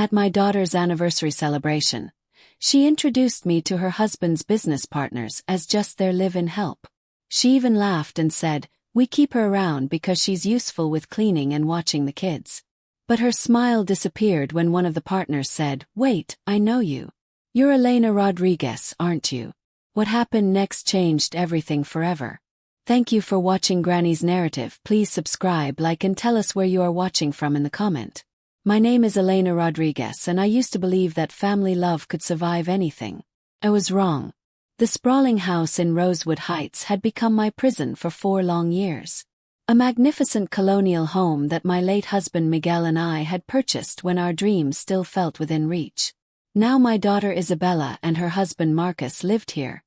At my daughter's anniversary celebration, she introduced me to her husband's business partners as just their live-in help. She even laughed and said, "We keep her around because she's useful with cleaning and watching the kids." But her smile disappeared when one of the partners said, "Wait, I know you. You're Elena Rodriguez, aren't you?" What happened next changed everything forever. Thank you for watching Granny's Narrative. Please subscribe, like, and tell us where you are watching from in the comment. My name is Elena Rodriguez, and I used to believe that family love could survive anything. I was wrong. The sprawling house in Rosewood Heights had become my prison for 4 long years. A magnificent colonial home that my late husband Miguel and I had purchased when our dreams still felt within reach. Now my daughter Isabella and her husband Marcus lived here,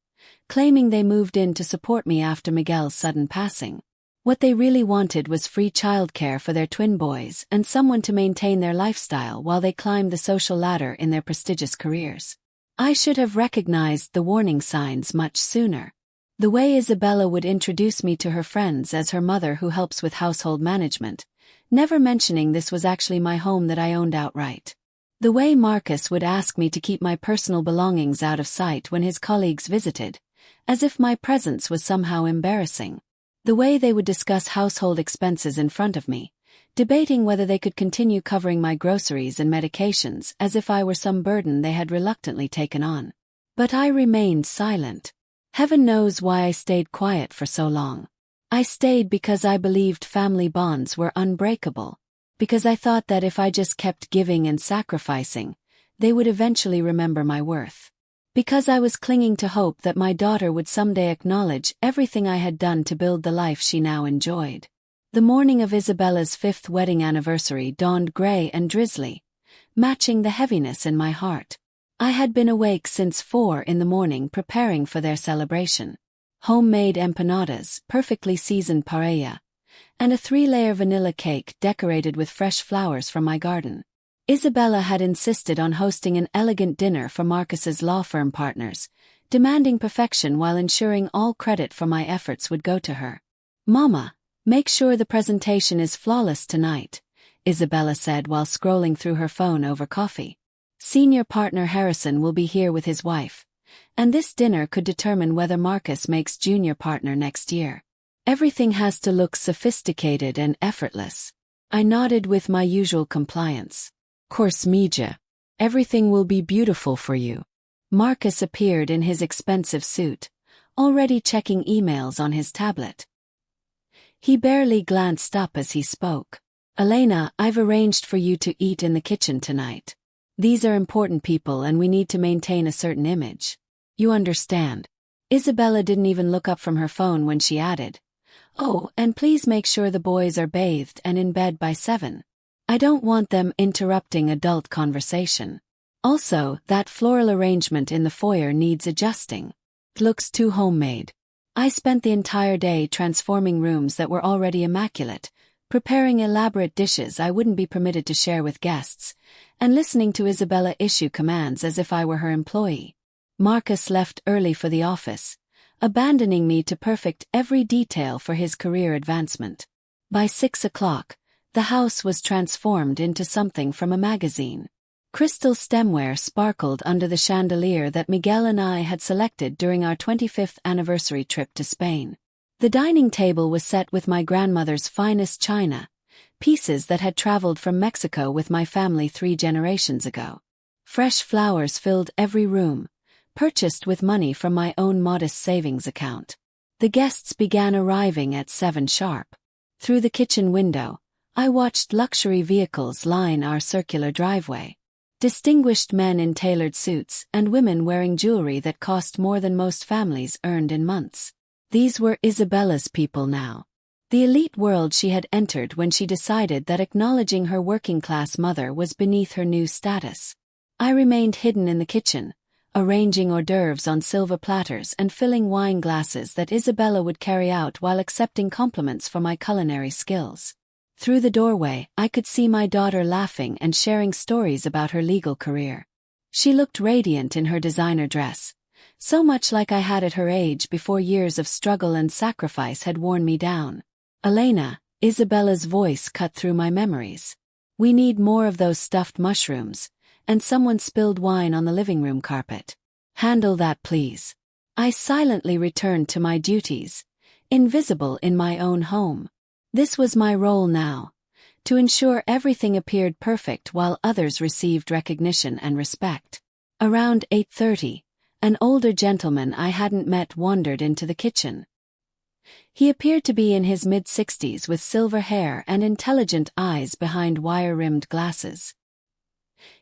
claiming they moved in to support me after Miguel's sudden passing. What they really wanted was free childcare for their twin boys and someone to maintain their lifestyle while they climbed the social ladder in their prestigious careers. I should have recognized the warning signs much sooner. The way Isabella would introduce me to her friends as her mother who helps with household management, never mentioning this was actually my home that I owned outright. The way Marcus would ask me to keep my personal belongings out of sight when his colleagues visited, as if my presence was somehow embarrassing. The way they would discuss household expenses in front of me, debating whether they could continue covering my groceries and medications as if I were some burden they had reluctantly taken on. But I remained silent. Heaven knows why I stayed quiet for so long. I stayed because I believed family bonds were unbreakable. Because I thought that if I just kept giving and sacrificing, they would eventually remember my worth. Because I was clinging to hope that my daughter would someday acknowledge everything I had done to build the life she now enjoyed. The morning of Isabella's 5th wedding anniversary dawned gray and drizzly, matching the heaviness in my heart. I had been awake since 4 in the morning preparing for their celebration. Homemade empanadas, perfectly seasoned paella, and a 3-layer vanilla cake decorated with fresh flowers from my garden. Isabella had insisted on hosting an elegant dinner for Marcus's law firm partners, demanding perfection while ensuring all credit for my efforts would go to her. "Mama, make sure the presentation is flawless tonight," Isabella said while scrolling through her phone over coffee. "Senior partner Harrison will be here with his wife, and this dinner could determine whether Marcus makes junior partner next year. Everything has to look sophisticated and effortless." I nodded with my usual compliance. "Course Mija. Everything will be beautiful for you." Marcus appeared in his expensive suit, already checking emails on his tablet. He barely glanced up as he spoke. "Elena, I've arranged for you to eat in the kitchen tonight. These are important people and we need to maintain a certain image. You understand?" Isabella didn't even look up from her phone when she added, "Oh, and please make sure the boys are bathed and in bed by 7. I don't want them interrupting adult conversation. Also, that floral arrangement in the foyer needs adjusting. It looks too homemade." I spent the entire day transforming rooms that were already immaculate, preparing elaborate dishes I wouldn't be permitted to share with guests, and listening to Isabella issue commands as if I were her employee. Marcus left early for the office, abandoning me to perfect every detail for his career advancement. By 6 o'clock, the house was transformed into something from a magazine. Crystal stemware sparkled under the chandelier that Miguel and I had selected during our 25th anniversary trip to Spain. The dining table was set with my grandmother's finest china, pieces that had traveled from Mexico with my family 3 generations ago. Fresh flowers filled every room, purchased with money from my own modest savings account. The guests began arriving at 7 sharp. Through the kitchen window, I watched luxury vehicles line our circular driveway. Distinguished men in tailored suits and women wearing jewelry that cost more than most families earned in months. These were Isabella's people now. The elite world she had entered when she decided that acknowledging her working-class mother was beneath her new status. I remained hidden in the kitchen, arranging hors d'oeuvres on silver platters and filling wine glasses that Isabella would carry out while accepting compliments for my culinary skills. Through the doorway, I could see my daughter laughing and sharing stories about her legal career. She looked radiant in her designer dress, so much like I had at her age before years of struggle and sacrifice had worn me down. "Elena," Isabella's voice cut through my memories. "We need more of those stuffed mushrooms. and someone spilled wine on the living room carpet. Handle that, please. I silently returned to my duties, invisible in my own home. This was my role now, to ensure everything appeared perfect while others received recognition and respect. Around 8:30, an older gentleman I hadn't met wandered into the kitchen. He appeared to be in his mid-60s with silver hair and intelligent eyes behind wire-rimmed glasses.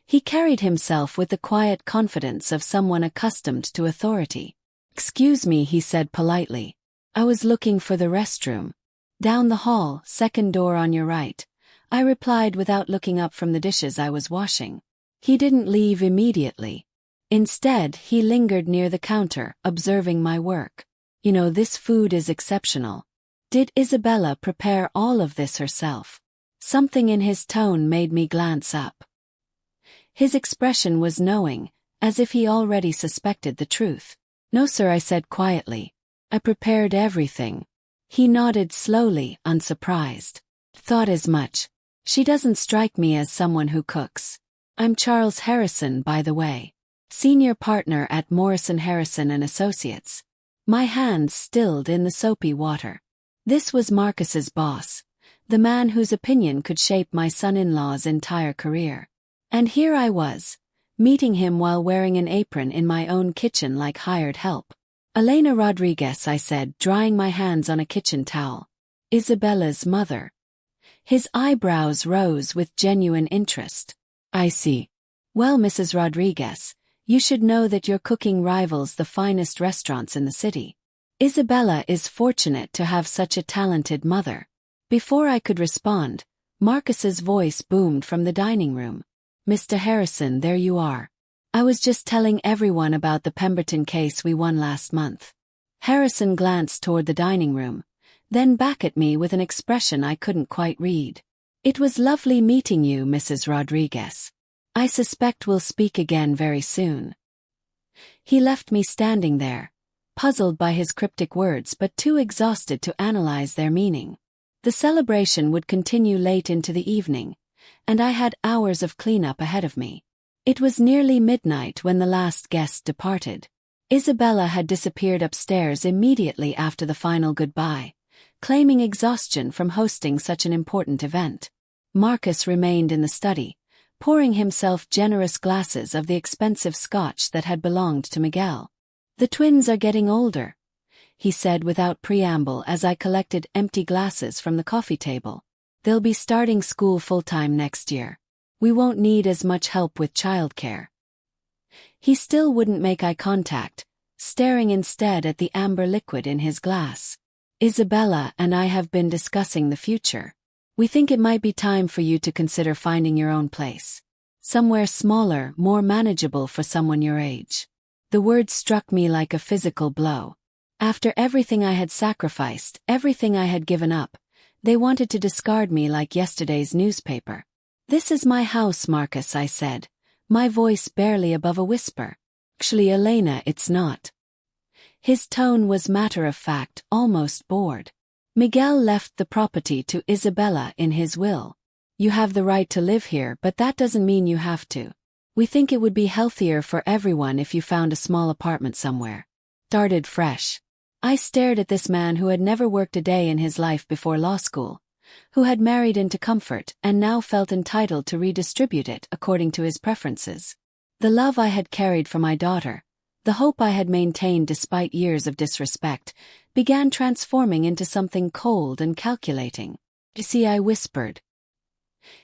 He carried himself with the quiet confidence of someone accustomed to authority. "Excuse me," he said politely. "I was looking for the restroom." "Down the hall, second door on your right," I replied without looking up from the dishes I was washing. He didn't leave immediately. Instead, he lingered near the counter, observing my work. "You know, this food is exceptional. Did Isabella prepare all of this herself?" Something in his tone made me glance up. His expression was knowing, as if he already suspected the truth. "No, sir," I said quietly. "I prepared everything." He nodded slowly, unsurprised. "Thought as much. She doesn't strike me as someone who cooks. I'm Charles Harrison, by the way, senior partner at Morrison Harrison and Associates." My hands stilled in the soapy water. This was Marcus's boss, the man whose opinion could shape my son-in-law's entire career. And here I was, meeting him while wearing an apron in my own kitchen like hired help. "Elena Rodriguez," I said, drying my hands on a kitchen towel. "Isabella's mother." His eyebrows rose with genuine interest. "I see. Well, Mrs. Rodriguez, you should know that your cooking rivals the finest restaurants in the city. Isabella is fortunate to have such a talented mother." Before I could respond, Marcus's voice boomed from the dining room. "Mr. Harrison, there you are. I was just telling everyone about the Pemberton case we won last month." Harrison glanced toward the dining room, then back at me with an expression I couldn't quite read. "It was lovely meeting you, Mrs. Rodriguez. I suspect we'll speak again very soon." He left me standing there, puzzled by his cryptic words but too exhausted to analyze their meaning. The celebration would continue late into the evening, and I had hours of cleanup ahead of me. It was nearly midnight when the last guest departed. Isabella had disappeared upstairs immediately after the final goodbye, claiming exhaustion from hosting such an important event. Marcus remained in the study, pouring himself generous glasses of the expensive scotch that had belonged to Miguel. "The twins are getting older," he said without preamble as I collected empty glasses from the coffee table. "They'll be starting school full-time next year. We won't need as much help with childcare." He still wouldn't make eye contact, staring instead at the amber liquid in his glass. "Isabella and I have been discussing the future. We think it might be time for you to consider finding your own place. Somewhere smaller, more manageable for someone your age." The words struck me like a physical blow. After everything I had sacrificed, everything I had given up, they wanted to discard me like yesterday's newspaper. "This is my house, Marcus," I said, my voice barely above a whisper. "Actually, Elena, it's not." His tone was matter-of-fact, almost bored. "Miguel left the property to Isabella in his will. You have the right to live here, but that doesn't mean you have to. We think it would be healthier for everyone if you found a small apartment somewhere." Started fresh. I stared at this man who had never worked a day in his life before law school, who had married into comfort and now felt entitled to redistribute it according to his preferences. The love I had carried for my daughter, the hope I had maintained despite years of disrespect, began transforming into something cold and calculating. "You see," I whispered.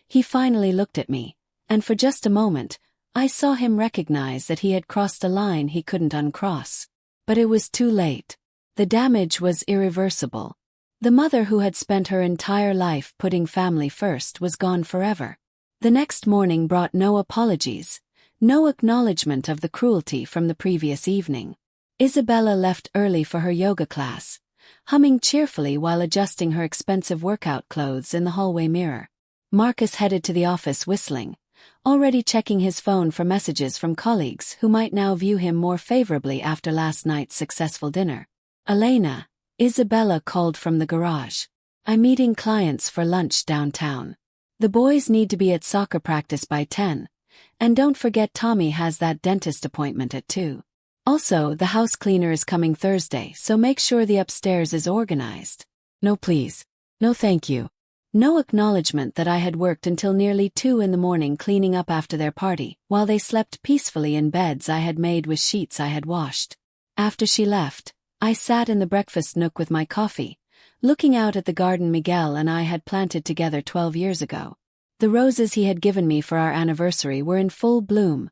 He finally looked at me, and for just a moment, I saw him recognize that he had crossed a line he couldn't uncross. But it was too late. The damage was irreversible. The mother who had spent her entire life putting family first was gone forever. The next morning brought no apologies, no acknowledgement of the cruelty from the previous evening. Isabella left early for her yoga class, humming cheerfully while adjusting her expensive workout clothes in the hallway mirror. Marcus headed to the office whistling, already checking his phone for messages from colleagues who might now view him more favorably after last night's successful dinner. "Elena," Isabella called from the garage. "I'm meeting clients for lunch downtown. The boys need to be at soccer practice by 10, And don't forget Tommy has that dentist appointment at 2. Also, the house cleaner is coming Thursday, so make sure the upstairs is organized. No please. No thank you. No acknowledgement that I had worked until nearly 2 in the morning cleaning up after their party, while they slept peacefully in beds I had made with sheets I had washed. After she left, I sat in the breakfast nook with my coffee, looking out at the garden Miguel and I had planted together 12 years ago. The roses he had given me for our anniversary were in full bloom,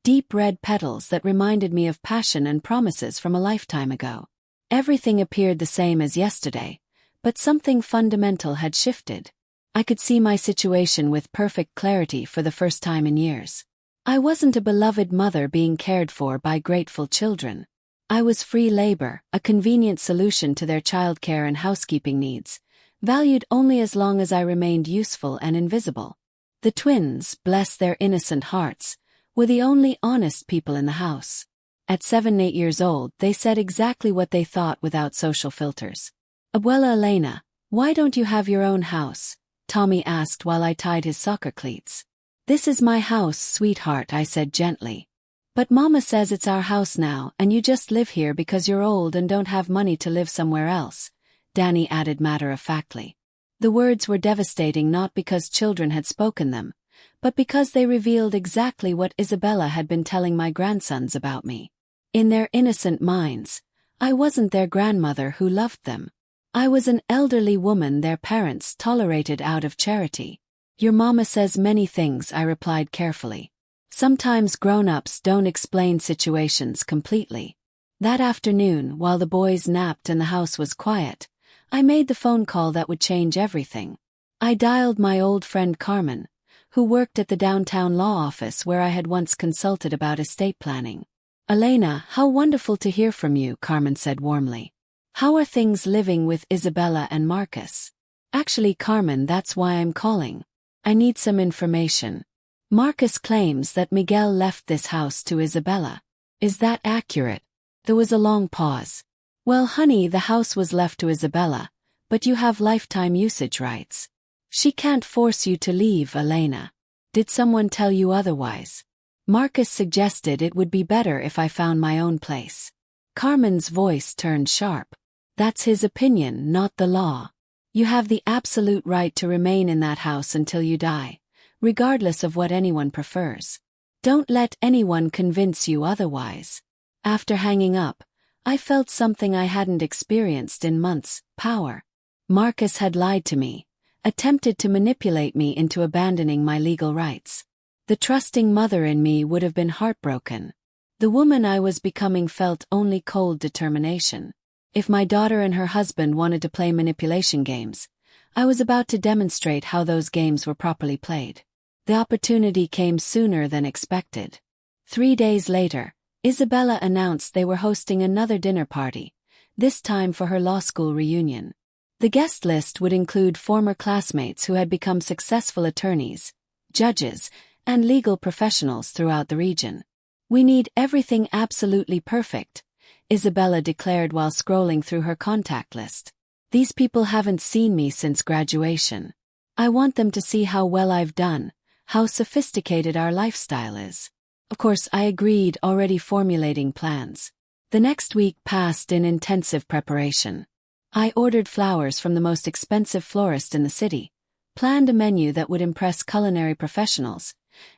deep red petals that reminded me of passion and promises from a lifetime ago. Everything appeared the same as yesterday, but something fundamental had shifted. I could see my situation with perfect clarity for the first time in years. I wasn't a beloved mother being cared for by grateful children. I was free labor, a convenient solution to their childcare and housekeeping needs, valued only as long as I remained useful and invisible. The twins, bless their innocent hearts, were the only honest people in the house. At 7 and 8 years old, they said exactly what they thought without social filters. Abuela Elena, why don't you have your own house? Tommy asked while I tied his soccer cleats. This is my house, sweetheart, I said gently. But Mama says it's our house now and you just live here because you're old and don't have money to live somewhere else, Danny added matter-of-factly. The words were devastating not because children had spoken them, but because they revealed exactly what Isabella had been telling my grandsons about me. In their innocent minds, I wasn't their grandmother who loved them. I was an elderly woman their parents tolerated out of charity. Your mama says many things, I replied carefully. Sometimes grown-ups don't explain situations completely. That afternoon, while the boys napped and the house was quiet, I made the phone call that would change everything. I dialed my old friend Carmen, who worked at the downtown law office where I had once consulted about estate planning. Elena, how wonderful to hear from you, Carmen said warmly. How are things living with Isabella and Marcus? Actually, Carmen, that's why I'm calling. I need some information. Marcus claims that Miguel left this house to Isabella. Is that accurate? There was a long pause. Well, honey, the house was left to Isabella, but you have lifetime usage rights. She can't force you to leave, Elena. Did someone tell you otherwise? Marcus suggested it would be better if I found my own place. Carmen's voice turned sharp. That's his opinion, not the law. You have the absolute right to remain in that house until you die, regardless of what anyone prefers. Don't let anyone convince you otherwise. After hanging up, I felt something I hadn't experienced in months: power. Marcus had lied to me, attempted to manipulate me into abandoning my legal rights. The trusting mother in me would have been heartbroken. The woman I was becoming felt only cold determination. If my daughter and her husband wanted to play manipulation games, I was about to demonstrate how those games were properly played. The opportunity came sooner than expected. 3 days later, Isabella announced they were hosting another dinner party, this time for her law school reunion. The guest list would include former classmates who had become successful attorneys, judges, and legal professionals throughout the region. We need everything absolutely perfect, Isabella declared while scrolling through her contact list. These people haven't seen me since graduation. I want them to see how well I've done, how sophisticated our lifestyle is. Of course, I agreed, already formulating plans. The next week passed in intensive preparation. I ordered flowers from the most expensive florist in the city, planned a menu that would impress culinary professionals,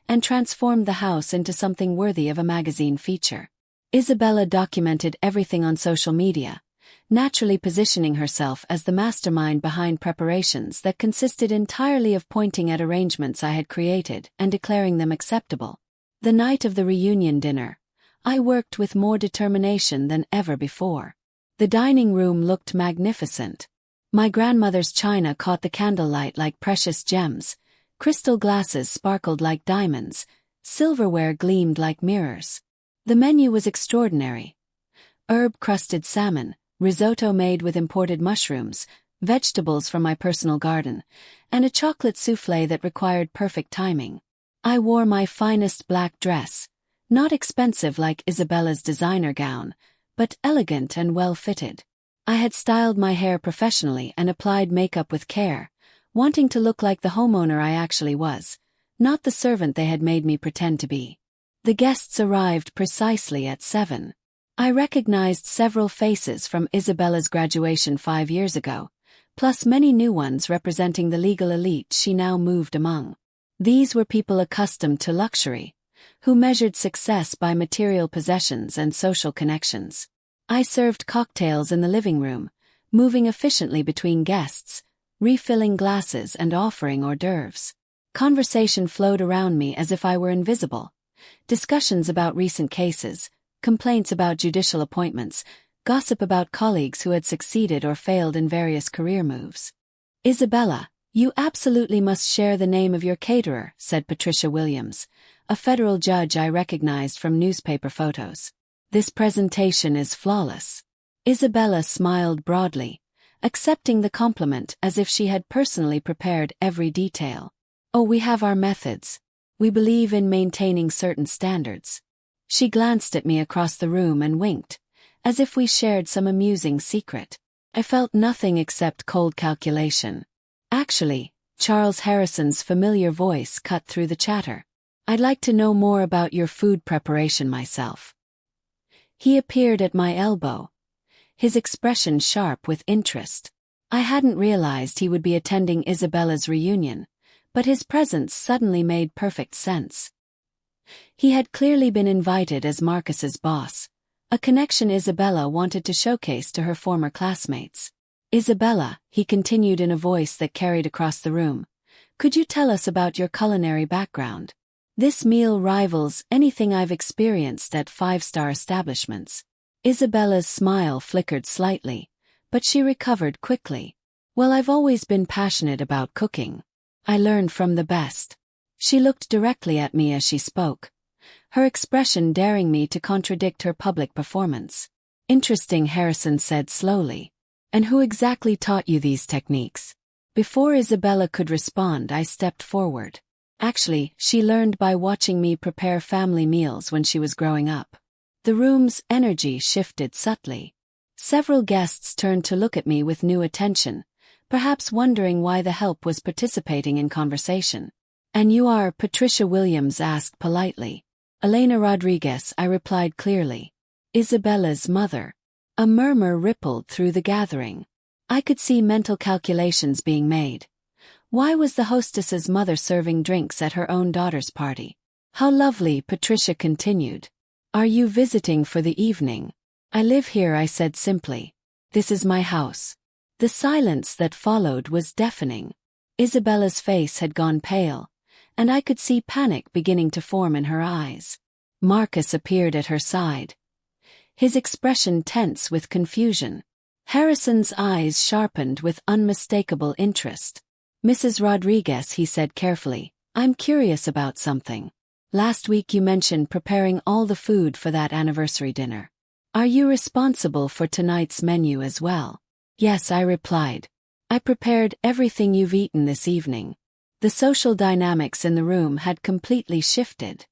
and transformed the house into something worthy of a magazine feature. Isabella documented everything on social media, naturally positioning herself as the mastermind behind preparations that consisted entirely of pointing at arrangements I had created and declaring them acceptable. The night of the reunion dinner, I worked with more determination than ever before. The dining room looked magnificent. My grandmother's china caught the candlelight like precious gems, crystal glasses sparkled like diamonds, silverware gleamed like mirrors. The menu was extraordinary. Herb-crusted salmon, risotto made with imported mushrooms, vegetables from my personal garden, and a chocolate soufflé that required perfect timing. I wore my finest black dress, not expensive like Isabella's designer gown, but elegant and well-fitted. I had styled my hair professionally and applied makeup with care, wanting to look like the homeowner I actually was, not the servant they had made me pretend to be. The guests arrived precisely at 7. I recognized several faces from Isabella's graduation 5 years ago, plus many new ones representing the legal elite she now moved among. These were people accustomed to luxury, who measured success by material possessions and social connections. I served cocktails in the living room, moving efficiently between guests, refilling glasses and offering hors d'oeuvres. Conversation flowed around me as if I were invisible. Discussions about recent cases, complaints about judicial appointments, gossip about colleagues who had succeeded or failed in various career moves. "Isabella, you absolutely must share the name of your caterer," said Patricia Williams, a federal judge I recognized from newspaper photos. "This presentation is flawless." Isabella smiled broadly, accepting the compliment as if she had personally prepared every detail. "Oh, we have our methods. We believe in maintaining certain standards." She glanced at me across the room and winked, as if we shared some amusing secret. I felt nothing except cold calculation. "Actually," Charles Harrison's familiar voice cut through the chatter, "I'd like to know more about your food preparation myself." He appeared at my elbow, his expression sharp with interest. I hadn't realized he would be attending Isabella's reunion, but his presence suddenly made perfect sense. He had clearly been invited as Marcus's boss, a connection Isabella wanted to showcase to her former classmates. "Isabella," he continued in a voice that carried across the room, "could you tell us about your culinary background? This meal rivals anything I've experienced at 5-star establishments." Isabella's smile flickered slightly, but she recovered quickly. "Well, I've always been passionate about cooking. I learned from the best." She looked directly at me as she spoke, her expression daring me to contradict her public performance. "Interesting," Harrison said slowly. "And who exactly taught you these techniques?" Before Isabella could respond, I stepped forward. "Actually, she learned by watching me prepare family meals when she was growing up." The room's energy shifted subtly. Several guests turned to look at me with new attention, perhaps wondering why the help was participating in conversation. "And you are?" Patricia Williams asked politely. "Elena Rodriguez," I replied clearly. "Isabella's mother." A murmur rippled through the gathering. I could see mental calculations being made. Why was the hostess's mother serving drinks at her own daughter's party? "How lovely," Patricia continued. "Are you visiting for the evening?" "I live here," I said simply. "This is my house." The silence that followed was deafening. Isabella's face had gone pale, and I could see panic beginning to form in her eyes. Marcus appeared at her side, his expression tense with confusion. Harrison's eyes sharpened with unmistakable interest. "Mrs. Rodriguez," he said carefully, "I'm curious about something. Last week you mentioned preparing all the food for that anniversary dinner. Are you responsible for tonight's menu as well?" "Yes," I replied. "I prepared everything you've eaten this evening." The social dynamics in the room had completely shifted.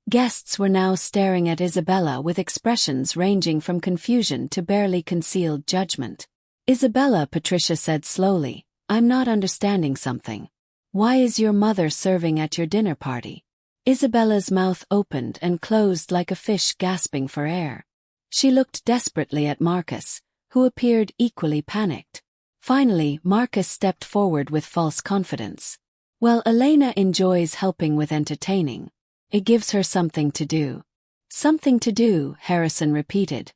Guests were now staring at Isabella with expressions ranging from confusion to barely concealed judgment. "Isabella," Patricia said slowly, "I'm not understanding something. Why is your mother serving at your dinner party?" Isabella's mouth opened and closed like a fish gasping for air. She looked desperately at Marcus, who appeared equally panicked. Finally, Marcus stepped forward with false confidence. "Well, Elena enjoys helping with entertaining. It gives her something to do." "Something to do," Harrison repeated,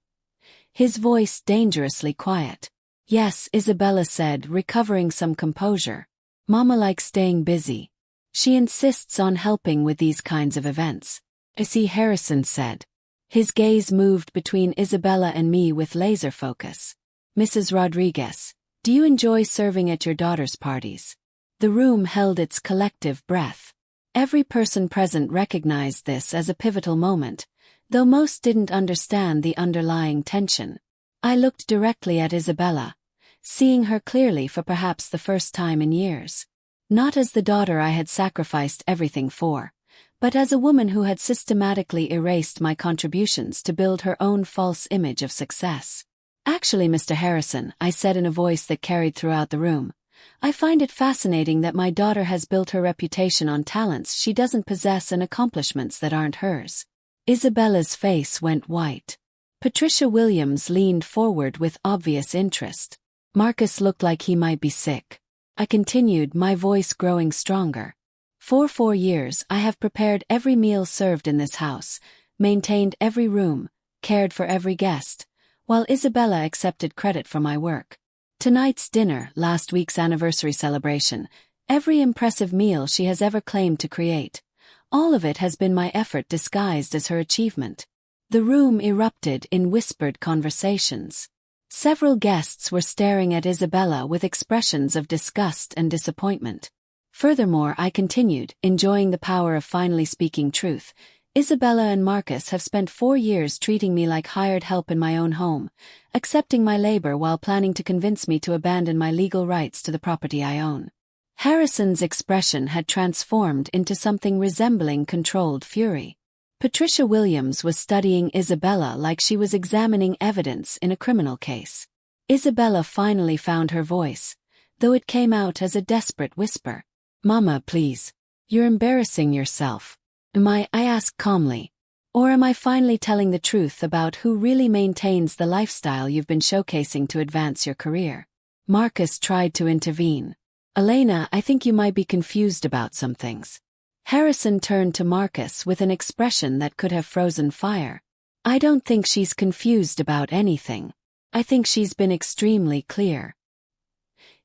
his voice dangerously quiet. "Yes," Isabella said, recovering some composure. "Mama likes staying busy. She insists on helping with these kinds of events." "I see," Harrison said. His gaze moved between Isabella and me with laser focus. "Mrs. Rodriguez, do you enjoy serving at your daughter's parties?" The room held its collective breath. Every person present recognized this as a pivotal moment, though most didn't understand the underlying tension. I looked directly at Isabella, seeing her clearly for perhaps the first time in years. Not as the daughter I had sacrificed everything for, but as a woman who had systematically erased my contributions to build her own false image of success. "Actually, Mr. Harrison," I said in a voice that carried throughout the room, I find it fascinating that my daughter has built her reputation on talents she doesn't possess and accomplishments that aren't hers. Isabella's face went white. Patricia Williams leaned forward with obvious interest. Marcus looked like he might be sick. I continued, my voice growing stronger. For 4 years I have prepared every meal served in this house, maintained every room, cared for every guest, while Isabella accepted credit for my work. Tonight's dinner, last week's anniversary celebration, every impressive meal she has ever claimed to create, all of it has been my effort disguised as her achievement. The room erupted in whispered conversations. Several guests were staring at Isabella with expressions of disgust and disappointment. Furthermore, I continued, enjoying the power of finally speaking truth. Isabella and Marcus have spent 4 years treating me like hired help in my own home, accepting my labor while planning to convince me to abandon my legal rights to the property I own. Harrison's expression had transformed into something resembling controlled fury. Patricia Williams was studying Isabella like she was examining evidence in a criminal case. Isabella finally found her voice, though it came out as a desperate whisper. "Mama, please. You're embarrassing yourself." I asked calmly. Or am I finally telling the truth about who really maintains the lifestyle you've been showcasing to advance your career? Marcus tried to intervene. "Elena, I think you might be confused about some things." Harrison turned to Marcus with an expression that could have frozen fire. "I don't think she's confused about anything. I think she's been extremely clear."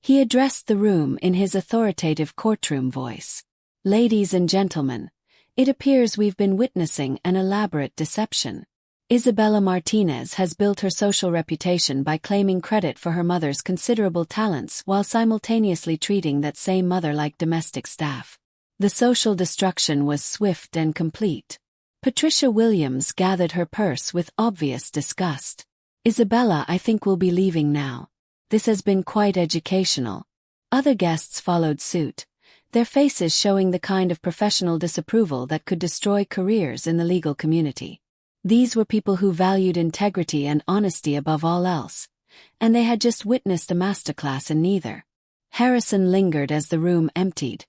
He addressed the room in his authoritative courtroom voice. "Ladies and gentlemen, it appears we've been witnessing an elaborate deception. Isabella Martinez has built her social reputation by claiming credit for her mother's considerable talents while simultaneously treating that same mother like domestic staff. The social destruction was swift and complete." Patricia Williams gathered her purse with obvious disgust. "Isabella, I think we'll be leaving now. This has been quite educational." Other guests followed suit, their faces showing the kind of professional disapproval that could destroy careers in the legal community. These were people who valued integrity and honesty above all else, and they had just witnessed a masterclass in neither. Harrison lingered as the room emptied.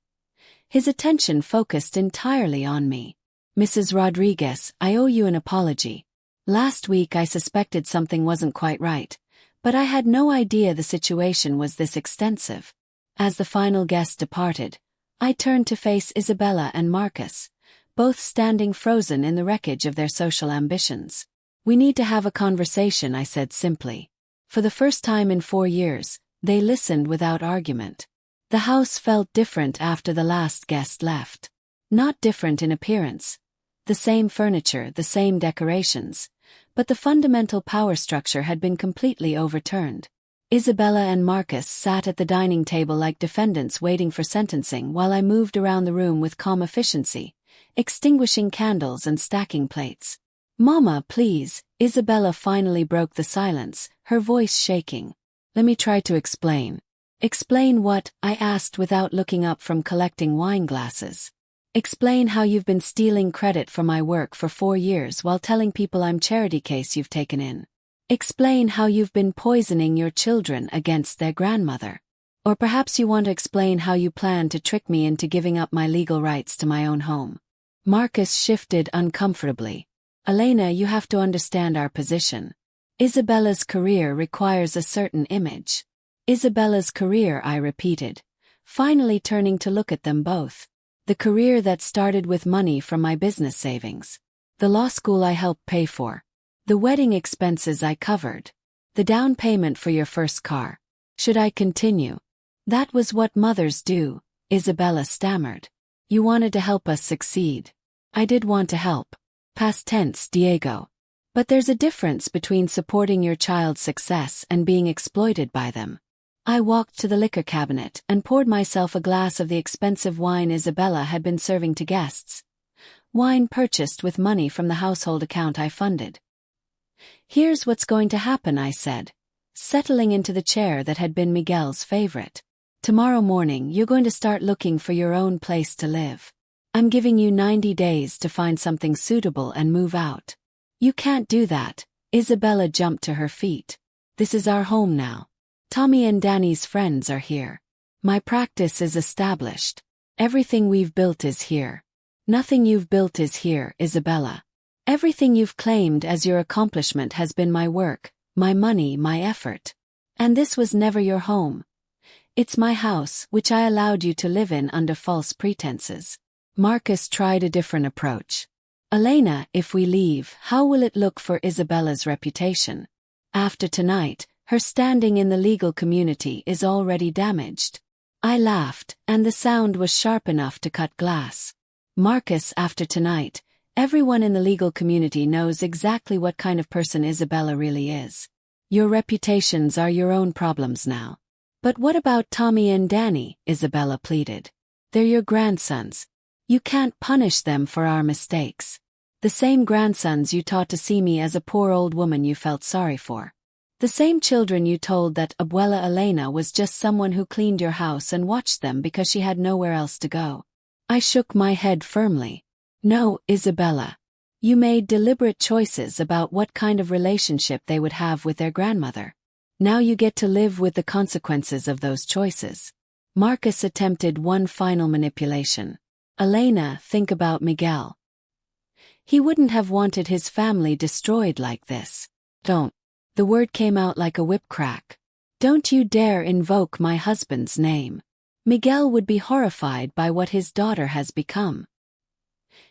His attention focused entirely on me. "Mrs. Rodriguez, I owe you an apology. Last week I suspected something wasn't quite right, but I had no idea the situation was this extensive." As the final guest departed, I turned to face Isabella and Marcus, both standing frozen in the wreckage of their social ambitions. "We need to have a conversation," I said simply. For the first time in 4 years, they listened without argument. The house felt different after the last guest left. Not different in appearance. The same furniture, the same decorations, but the fundamental power structure had been completely overturned. Isabella and Marcus sat at the dining table like defendants waiting for sentencing while I moved around the room with calm efficiency, extinguishing candles and stacking plates. "Mama, please," Isabella finally broke the silence, her voice shaking. "Let me try to explain." "Explain what?" I asked without looking up from collecting wine glasses. "Explain how you've been stealing credit for my work for 4 years while telling people I'm charity case you've taken in. Explain how you've been poisoning your children against their grandmother. Or perhaps you want to explain how you plan to trick me into giving up my legal rights to my own home." Marcus shifted uncomfortably. "Elena, you have to understand our position. Isabella's career requires a certain image." "Isabella's career," I repeated, finally turning to look at them both. "The career that started with money from my business savings. The law school I helped pay for. The wedding expenses I covered. The down payment for your first car. Should I continue?" "That was what mothers do," Isabella stammered. "You wanted to help us succeed." "I did want to help. Past tense, Diego. But there's a difference between supporting your child's success and being exploited by them." I walked to the liquor cabinet and poured myself a glass of the expensive wine Isabella had been serving to guests. Wine purchased with money from the household account I funded. "Here's what's going to happen," I said, settling into the chair that had been Miguel's favorite. "Tomorrow morning you're going to start looking for your own place to live. I'm giving you 90 days to find something suitable and move out." "You can't do that." Isabella jumped to her feet. "This is our home now. Tommy and Danny's friends are here. My practice is established. Everything we've built is here. Nothing you've built is here, Isabella. Everything you've claimed as your accomplishment has been my work, my money, my effort. And this was never your home. It's my house, which I allowed you to live in under false pretenses. Marcus tried a different approach. Elena, if we leave, how will it look for Isabella's reputation? After tonight, her standing in the legal community is already damaged. I laughed, and the sound was sharp enough to cut glass. Marcus, after tonight, everyone in the legal community knows exactly what kind of person Isabella really is. Your reputations are your own problems now. But what about Tommy and Danny? Isabella pleaded. They're your grandsons. You can't punish them for our mistakes. The same grandsons you taught to see me as a poor old woman you felt sorry for. The same children you told that Abuela Elena was just someone who cleaned your house and watched them because she had nowhere else to go. I shook my head firmly. No, Isabella. You made deliberate choices about what kind of relationship they would have with their grandmother. Now you get to live with the consequences of those choices. Marcus attempted one final manipulation. Elena, think about Miguel. He wouldn't have wanted his family destroyed like this. Don't. The word came out like a whip crack. Don't you dare invoke my husband's name. Miguel would be horrified by what his daughter has become.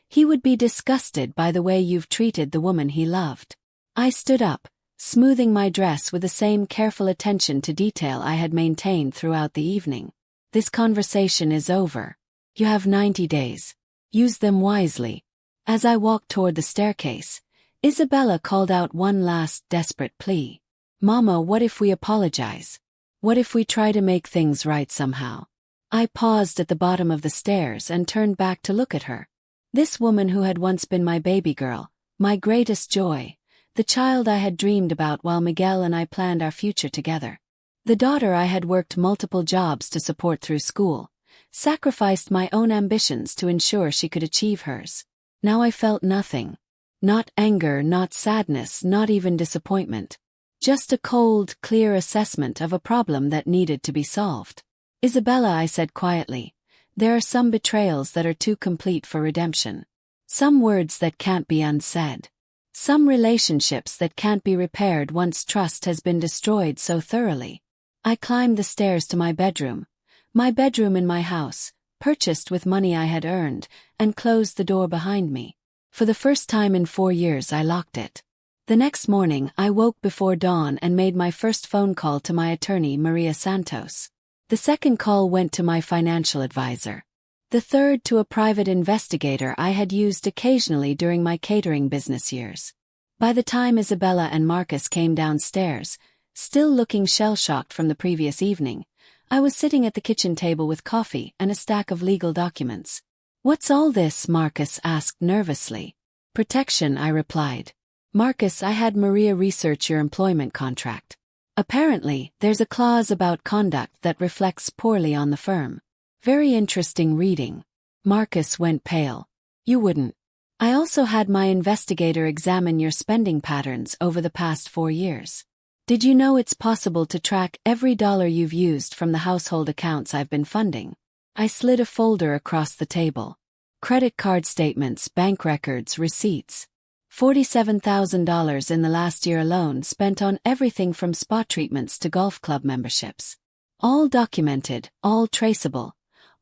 He would be disgusted by the way you've treated the woman he loved. I stood up, smoothing my dress with the same careful attention to detail I had maintained throughout the evening. This conversation is over. You have 90 days. Use them wisely. As I walked toward the staircase, Isabella called out one last desperate plea. Mama, what if we apologize? What if we try to make things right somehow? I paused at the bottom of the stairs and turned back to look at her. This woman who had once been my baby girl, my greatest joy, the child I had dreamed about while Miguel and I planned our future together. The daughter I had worked multiple jobs to support through school, sacrificed my own ambitions to ensure she could achieve hers. Now I felt nothing. Not anger, not sadness, not even disappointment. Just a cold, clear assessment of a problem that needed to be solved. Isabella, I said quietly, there are some betrayals that are too complete for redemption. Some words that can't be unsaid. Some relationships that can't be repaired once trust has been destroyed so thoroughly. I climbed the stairs to my bedroom in my house, purchased with money I had earned, and closed the door behind me. For the first time in 4 years I locked it. The next morning I woke before dawn and made my first phone call to my attorney Maria Santos. The second call went to my financial advisor. The third to a private investigator I had used occasionally during my catering business years. By the time Isabella and Marcus came downstairs, still looking shell-shocked from the previous evening, I was sitting at the kitchen table with coffee and a stack of legal documents. What's all this? Marcus asked nervously. Protection, I replied. Marcus, I had Maria research your employment contract. Apparently, there's a clause about conduct that reflects poorly on the firm. Very interesting reading. Marcus went pale. You wouldn't. I also had my investigator examine your spending patterns over the past 4 years. Did you know it's possible to track every dollar you've used from the household accounts I've been funding? I slid a folder across the table. Credit card statements, bank records, receipts. $47,000 in the last year alone spent on everything from spa treatments to golf club memberships. All documented, all traceable,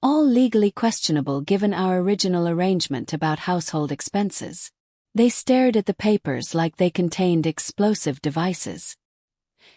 all legally questionable given our original arrangement about household expenses. They stared at the papers like they contained explosive devices.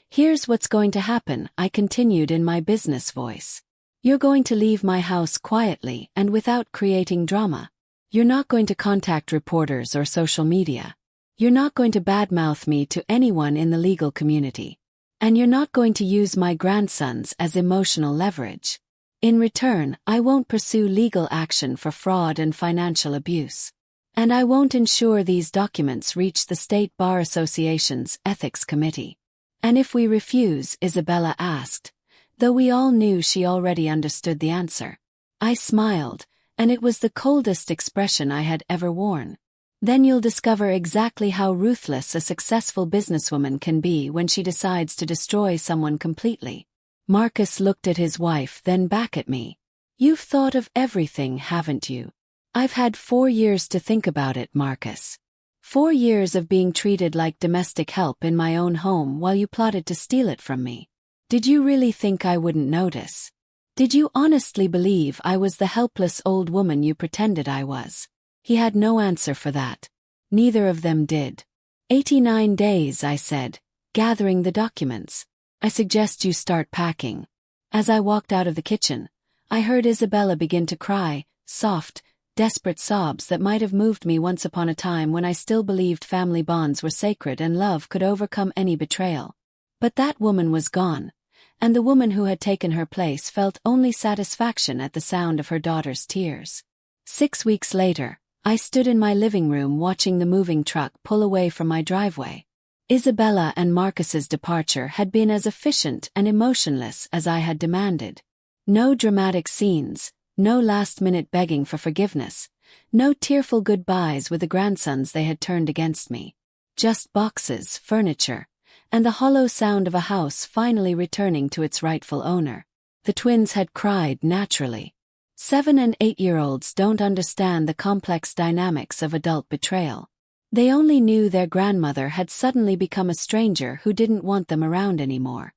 Here's what's going to happen, I continued in my business voice. You're going to leave my house quietly and without creating drama. You're not going to contact reporters or social media. You're not going to badmouth me to anyone in the legal community. And you're not going to use my grandsons as emotional leverage. In return, I won't pursue legal action for fraud and financial abuse. And I won't ensure these documents reach the State Bar Association's Ethics Committee. And if we refuse, Isabella asked, though we all knew she already understood the answer. I smiled, and it was the coldest expression I had ever worn. Then you'll discover exactly how ruthless a successful businesswoman can be when she decides to destroy someone completely. Marcus looked at his wife, then back at me. You've thought of everything, haven't you? I've had 4 years to think about it, Marcus. 4 years of being treated like domestic help in my own home while you plotted to steal it from me. Did you really think I wouldn't notice? Did you honestly believe I was the helpless old woman you pretended I was? He had no answer for that. Neither of them did. 89 days, I said, gathering the documents. I suggest you start packing. As I walked out of the kitchen, I heard Isabella begin to cry, soft, desperate sobs that might have moved me once upon a time when I still believed family bonds were sacred and love could overcome any betrayal. But that woman was gone, and the woman who had taken her place felt only satisfaction at the sound of her daughter's tears. 6 weeks later, I stood in my living room watching the moving truck pull away from my driveway. Isabella and Marcus's departure had been as efficient and emotionless as I had demanded. No dramatic scenes, no last-minute begging for forgiveness, no tearful goodbyes with the grandsons they had turned against me. Just boxes, furniture, and the hollow sound of a house finally returning to its rightful owner. The twins had cried naturally. 7- and 8-year-olds don't understand the complex dynamics of adult betrayal. They only knew their grandmother had suddenly become a stranger who didn't want them around anymore.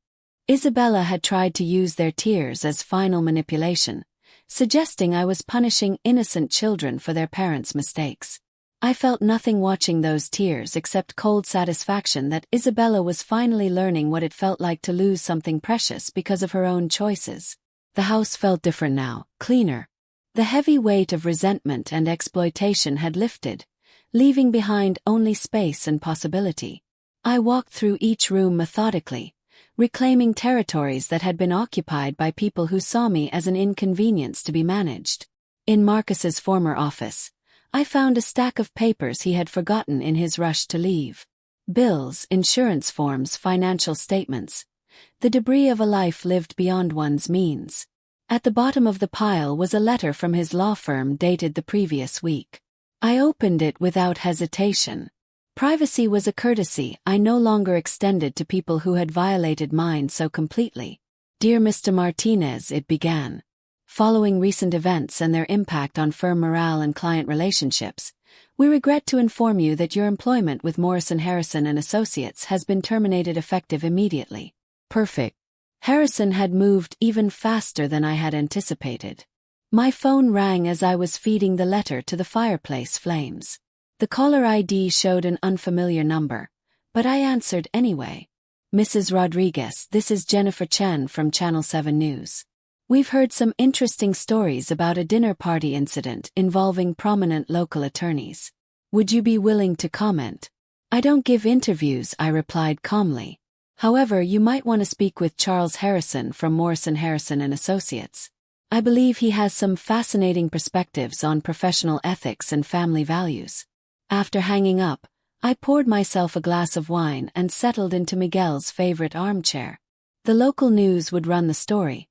Isabella had tried to use their tears as final manipulation, suggesting I was punishing innocent children for their parents' mistakes. I felt nothing watching those tears except cold satisfaction that Isabella was finally learning what it felt like to lose something precious because of her own choices. The house felt different now, cleaner. The heavy weight of resentment and exploitation had lifted, leaving behind only space and possibility. I walked through each room methodically, reclaiming territories that had been occupied by people who saw me as an inconvenience to be managed. In Marcus's former office, I found a stack of papers he had forgotten in his rush to leave. Bills, insurance forms, financial statements. The debris of a life lived beyond one's means. At the bottom of the pile was a letter from his law firm dated the previous week. I opened it without hesitation. Privacy was a courtesy I no longer extended to people who had violated mine so completely. Dear Mr. Martinez, it began. Following recent events and their impact on firm morale and client relationships, we regret to inform you that your employment with Morrison Harrison and Associates has been terminated effective immediately. Perfect. Harrison had moved even faster than I had anticipated. My phone rang as I was feeding the letter to the fireplace flames. The caller ID showed an unfamiliar number, but I answered anyway. Mrs. Rodriguez, this is Jennifer Chen from Channel 7 News. We've heard some interesting stories about a dinner party incident involving prominent local attorneys. Would you be willing to comment? I don't give interviews, I replied calmly. However, you might want to speak with Charles Harrison from Morrison Harrison and Associates. I believe he has some fascinating perspectives on professional ethics and family values. After hanging up, I poured myself a glass of wine and settled into Miguel's favorite armchair. The local news would run the story.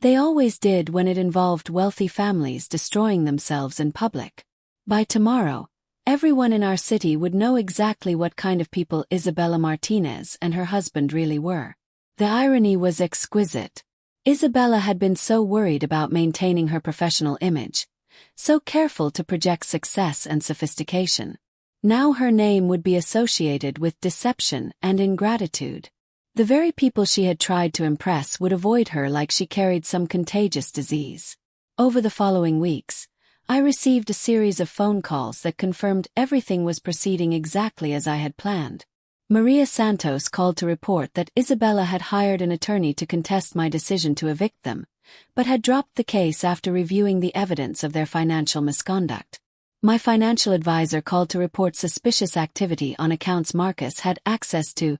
They always did when it involved wealthy families destroying themselves in public. By tomorrow, everyone in our city would know exactly what kind of people Isabella Martinez and her husband really were. The irony was exquisite. Isabella had been so worried about maintaining her professional image, so careful to project success and sophistication. Now her name would be associated with deception and ingratitude. The very people she had tried to impress would avoid her like she carried some contagious disease. Over the following weeks, I received a series of phone calls that confirmed everything was proceeding exactly as I had planned. Maria Santos called to report that Isabella had hired an attorney to contest my decision to evict them, but had dropped the case after reviewing the evidence of their financial misconduct. My financial advisor called to report suspicious activity on accounts Marcus had access to,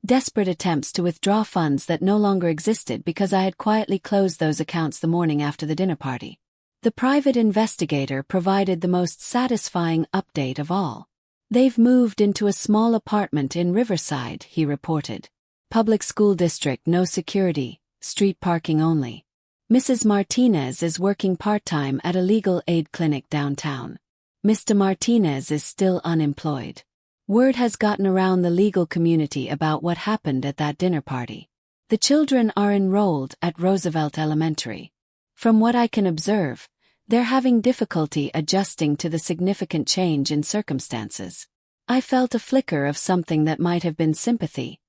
desperate attempts to withdraw funds that no longer existed because I had quietly closed those accounts the morning after the dinner party. The private investigator provided the most satisfying update of all. They've moved into a small apartment in Riverside, he reported. Public school district, no security, street parking only. Mrs. Martinez is working part-time at a legal aid clinic downtown. Mr. Martinez is still unemployed. Word has gotten around the legal community about what happened at that dinner party. The children are enrolled at Roosevelt Elementary. From what I can observe, they're having difficulty adjusting to the significant change in circumstances. I felt a flicker of something that might have been sympathy,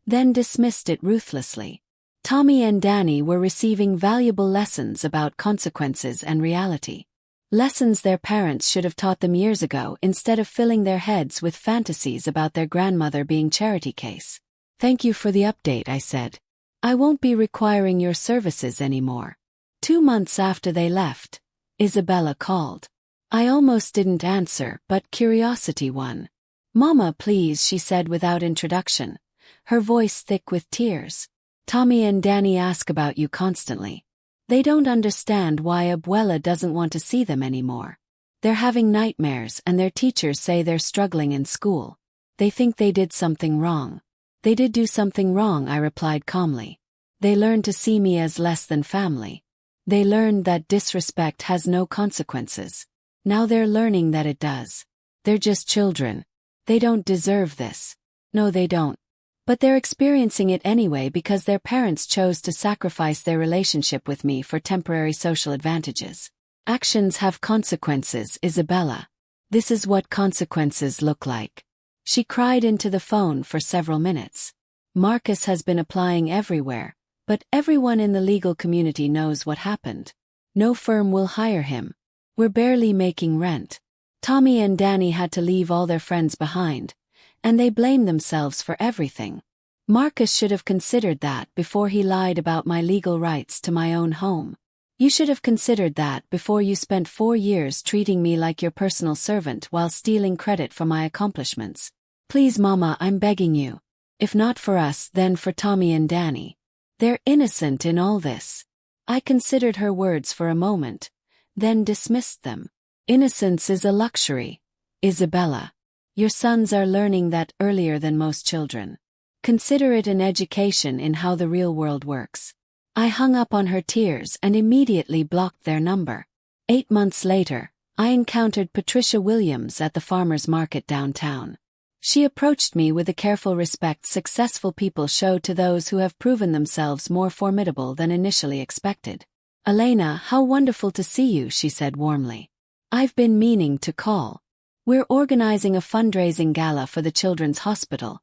then dismissed it ruthlessly. Tommy and Danny were receiving valuable lessons about consequences and reality. Lessons their parents should have taught them years ago instead of filling their heads with fantasies about their grandmother being charity case. "Thank you for the update," I said. "I won't be requiring your services anymore." 2 months after they left, Isabella called. I almost didn't answer, but curiosity won. "Mama, please," she said without introduction, her voice thick with tears. "Tommy and Danny ask about you constantly. They don't understand why Abuela doesn't want to see them anymore. They're having nightmares and their teachers say they're struggling in school. They think they did something wrong." "They did do something wrong," I replied calmly. "They learned to see me as less than family. They learned that disrespect has no consequences. Now they're learning that it does. They're just children. They don't deserve this." "No, they don't. But they're experiencing it anyway because their parents chose to sacrifice their relationship with me for temporary social advantages. Actions have consequences, Isabella. This is what consequences look like." She cried into the phone for several minutes. "Marcus has been applying everywhere, but everyone in the legal community knows what happened. No firm will hire him. We're barely making rent. Tommy and Danny had to leave all their friends behind, and they blame themselves for everything. Marcus should have considered that before he lied about my legal rights to my own home. You should have considered that before you spent 4 years treating me like your personal servant while stealing credit for my accomplishments. Please, Mama, I'm begging you. If not for us, then for Tommy and Danny. They're innocent in all this." I considered her words for a moment, then dismissed them. "Innocence is a luxury, Isabella. Your sons are learning that earlier than most children. Consider it an education in how the real world works." I hung up on her tears and immediately blocked their number. 8 months later, I encountered Patricia Williams at the farmers market downtown. She approached me with the careful respect successful people show to those who have proven themselves more formidable than initially expected. "Elena, how wonderful to see you," she said warmly. "I've been meaning to call. We're organizing a fundraising gala for the Children's Hospital,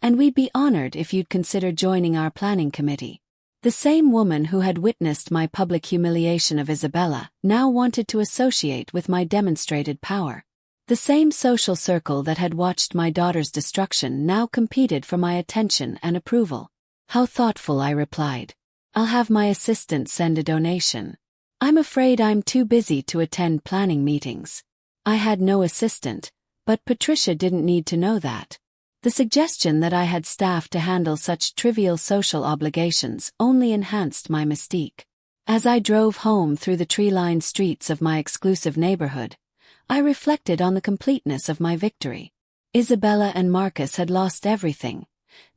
and we'd be honored if you'd consider joining our planning committee." The same woman who had witnessed my public humiliation of Isabella now wanted to associate with my demonstrated power. The same social circle that had watched my daughter's destruction now competed for my attention and approval. "How thoughtful," I replied. "I'll have my assistant send a donation. I'm afraid I'm too busy to attend planning meetings." I had no assistant, but Patricia didn't need to know that. The suggestion that I had staff to handle such trivial social obligations only enhanced my mystique. As I drove home through the tree-lined streets of my exclusive neighborhood, I reflected on the completeness of my victory. Isabella and Marcus had lost everything: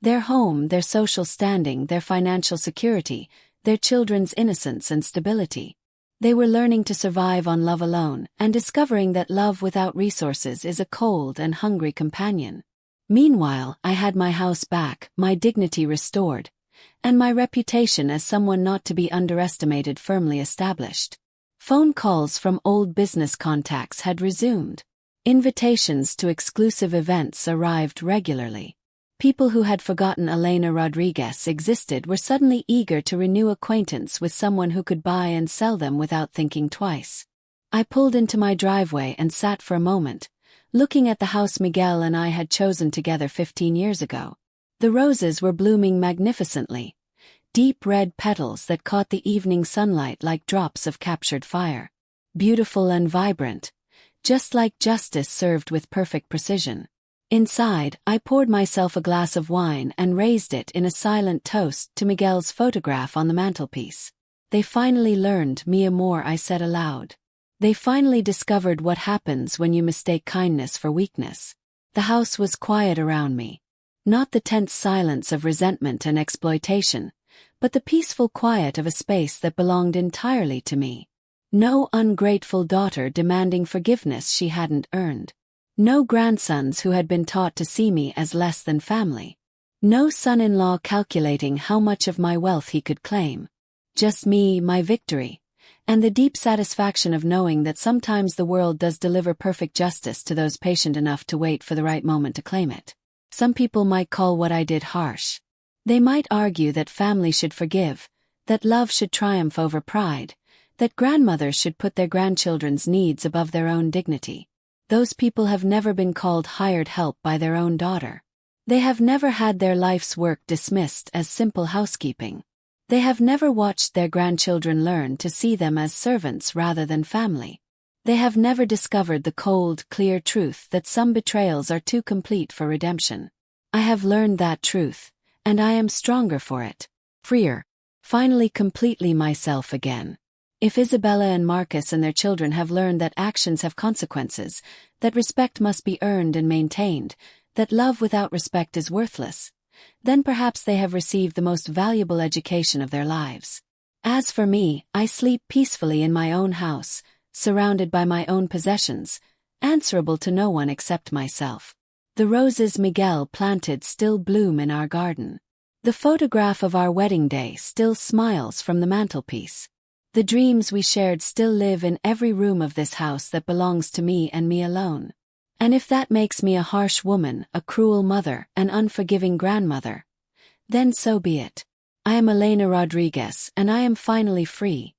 their home, their social standing, their financial security, their children's innocence and stability. They were learning to survive on love alone and discovering that love without resources is a cold and hungry companion. Meanwhile, I had my house back, my dignity restored, and my reputation as someone not to be underestimated firmly established. Phone calls from old business contacts had resumed. Invitations to exclusive events arrived regularly. People who had forgotten Elena Rodriguez existed were suddenly eager to renew acquaintance with someone who could buy and sell them without thinking twice. I pulled into my driveway and sat for a moment, looking at the house Miguel and I had chosen together 15 years ago. The roses were blooming magnificently, deep red petals that caught the evening sunlight like drops of captured fire. Beautiful and vibrant, just like justice served with perfect precision. Inside, I poured myself a glass of wine and raised it in a silent toast to Miguel's photograph on the mantelpiece. "They finally learned, mi amor," I said aloud. "They finally discovered what happens when you mistake kindness for weakness." The house was quiet around me. Not the tense silence of resentment and exploitation, but the peaceful quiet of a space that belonged entirely to me. No ungrateful daughter demanding forgiveness she hadn't earned. No grandsons who had been taught to see me as less than family. No son-in-law calculating how much of my wealth he could claim. Just me, my victory, and the deep satisfaction of knowing that sometimes the world does deliver perfect justice to those patient enough to wait for the right moment to claim it. Some people might call what I did harsh. They might argue that family should forgive, that love should triumph over pride, that grandmothers should put their grandchildren's needs above their own dignity. Those people have never been called hired help by their own daughter. They have never had their life's work dismissed as simple housekeeping. They have never watched their grandchildren learn to see them as servants rather than family. They have never discovered the cold, clear truth that some betrayals are too complete for redemption. I have learned that truth, and I am stronger for it. Freer. Finally completely myself again. If Isabella and Marcus and their children have learned that actions have consequences, that respect must be earned and maintained, that love without respect is worthless, then perhaps they have received the most valuable education of their lives. As for me, I sleep peacefully in my own house, surrounded by my own possessions, answerable to no one except myself. The roses Miguel planted still bloom in our garden. The photograph of our wedding day still smiles from the mantelpiece. The dreams we shared still live in every room of this house that belongs to me and me alone. And if that makes me a harsh woman, a cruel mother, an unforgiving grandmother, then so be it. I am Elena Rodriguez, and I am finally free.